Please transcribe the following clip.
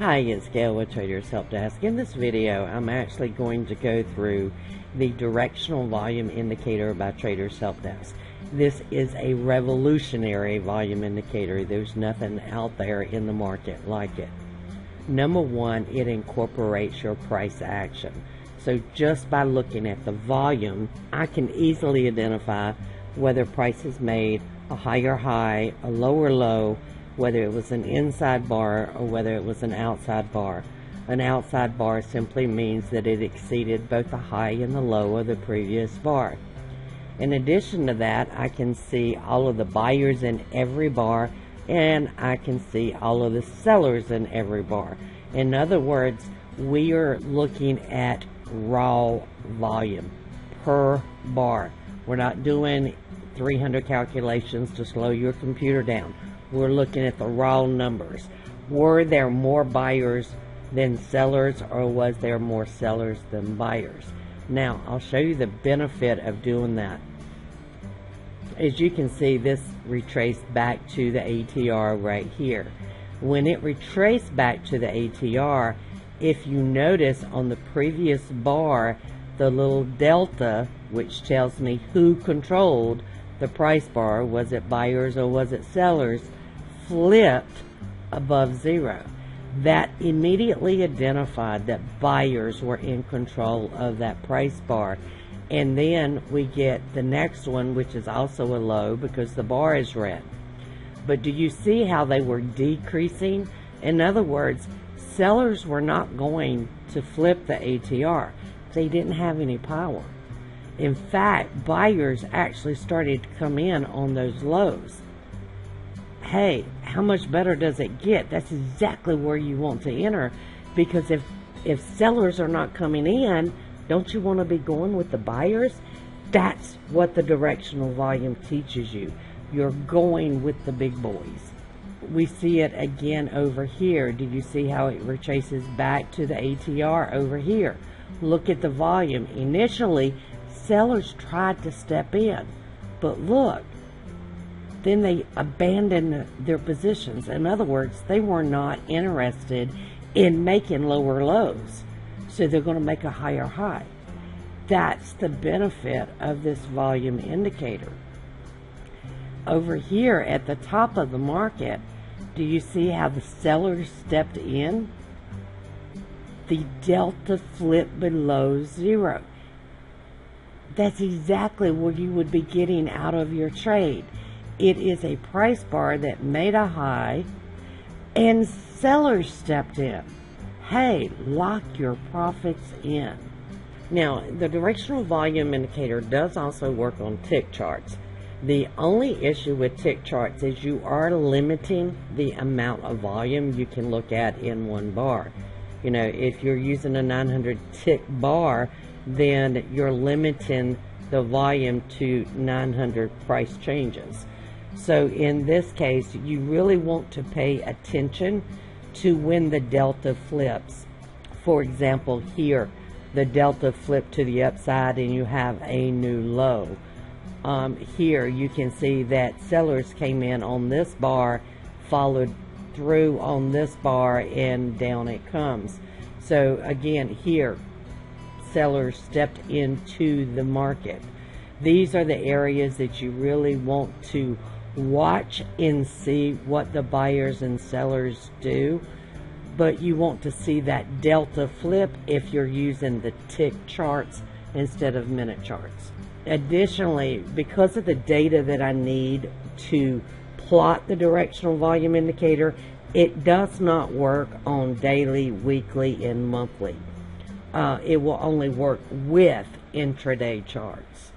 Hi, it's Gail with Traders Help Desk. In this video, I'm actually going to go through the directional volume indicator by Traders Help Desk. This is a revolutionary volume indicator. There's nothing out there in the market like it. Number one, it incorporates your price action. So just by looking at the volume, I can easily identify whether price has made a higher high, a lower low, whether it was an inside bar or whether it was an outside bar. An outside bar simply means that it exceeded both the high and the low of the previous bar. In addition to that, I can see all of the buyers in every bar, and I can see all of the sellers in every bar. In other words, we are looking at raw volume per bar. We're not doing 300 calculations to slow your computer down. We're looking at the raw numbers. Were there more buyers than sellers, or was there more sellers than buyers? Now, I'll show you the benefit of doing that. As you can see, this retraced back to the ATR right here. When it retraced back to the ATR, if you notice on the previous bar, the little delta, which tells me who controlled the price bar, was it buyers or was it sellers, flipped above zero. That immediately identified that buyers were in control of that price bar. And then we get the next one, which is also a low because the bar is red. But do you see how they were decreasing? In other words, sellers were not going to flip the ATR. They didn't have any power. In fact, buyers actually started to come in on those lows. Hey, how much better does it get? That's exactly where you want to enter, because if sellers are not coming in, don't you want to be going with the buyers? That's what the directional volume teaches you. You're going with the big boys. We see it again over here. Do you see how it retraces back to the ATR over here? Look at the volume. Initially, sellers tried to step in, but look, then they abandoned their positions. In other words, they were not interested in making lower lows, so they're going to make a higher high. That's the benefit of this volume indicator. Over here at the top of the market, do you see how the sellers stepped in? The delta flipped below zero. That's exactly what you would be getting out of your trade. It is a price bar that made a high and sellers stepped in. Hey, lock your profits in. Now, the directional volume indicator does also work on tick charts. The only issue with tick charts is you are limiting the amount of volume you can look at in one bar. You know, if you're using a 900 tick bar, then you're limiting the volume to 900 price changes. So in this case, you really want to pay attention to when the delta flips. For example, here, the delta flipped to the upside and you have a new low. Here you can see that sellers came in on this bar, followed through on this bar, and down it comes. So again, here, sellers stepped into the market. These are the areas that you really want to watch and see what the buyers and sellers do, but you want to see that delta flip if you're using the tick charts instead of minute charts. Additionally, because of the data that I need to plot the directional volume indicator, it does not work on daily, weekly, and monthly. It will only work with intraday charts.